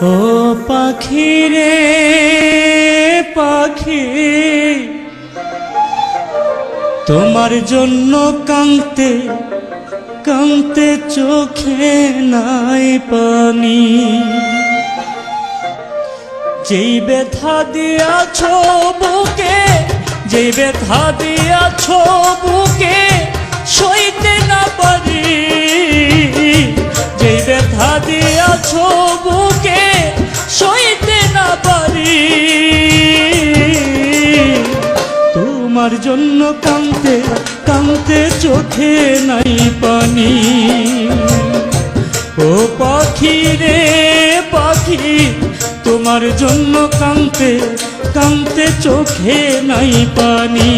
ও পাখি রে পাখি, তোমার জন্য কাঁদতে কাঁদতে চোখে নাই পানি। যেই ব্যথা দিয়াছ বুকে, যেই ব্যথা দিয়াছ বুকে সইতে না পারি। যেই ব্যথা দিয়াছ বুকে সইতে না পারি। তোমার জন্য কাঁদতে কাঁদতে চোখে নাই পানি। ও পাখি রে পাখি, তোমার জন্য কাঁদতে কাঁদতে চোখে নাই পানি।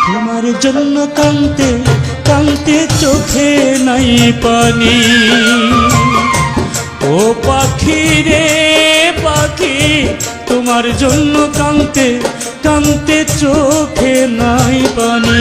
তোমার জন্য কাঁদতে কাঁদতে চোখে নাই পানি। ও পাখি রে পাখি, তোমার জন্য কাঁদতে কাঁদতে চোখে নাই পানি।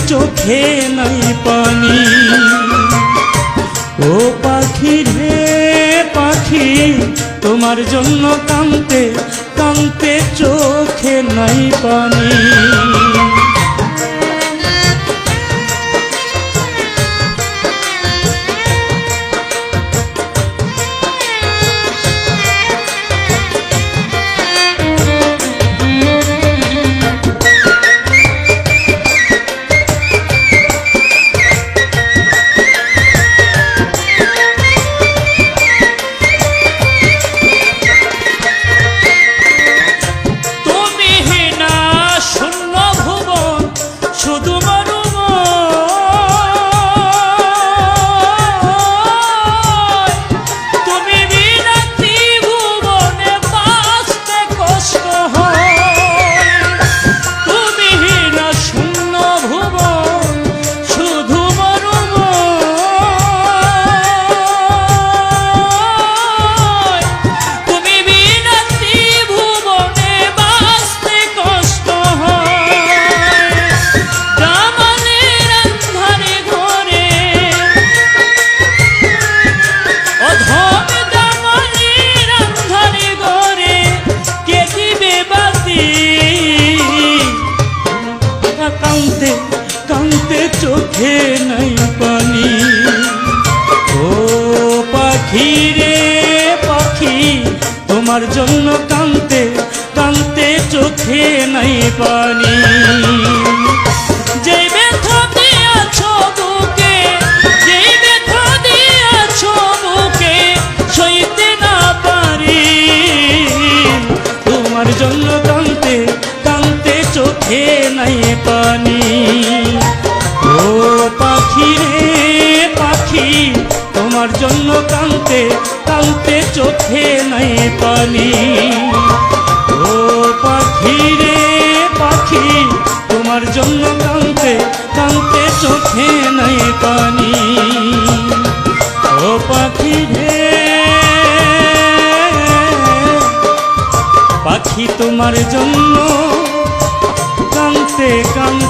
চোখে নাই পানি। ও পাখি রে পাখি, তোমার জন্য কাঁদতে কাঁদতে চোখে নাই পানি। তুমি না শূন্য ভূমি চোখে নাই পানি। ও পাখি রে পাখি, তোমার জন্য কাঁদতে কাঁদতে চোখে নাই পানি। যেই ব্যথা দিয়েছো বুকে, যেই ব্যথা দিয়েছো বুকে, সইতে না পারি। তোমার জন্য কাঁদতে কাঁদতে চোখে নাই পানি। ও পাখি রে পাখি, তোমার জন্য কাঁদতে কাঁদতে চোখে নাই পানি। ও পাখি রে পাখি, তোমার জন্য কাঁদতে কাঁদতে চোখে নাই পানি। ও পাখি রে পাখি, তোমার জন্য কাঁদতে কাঁদতে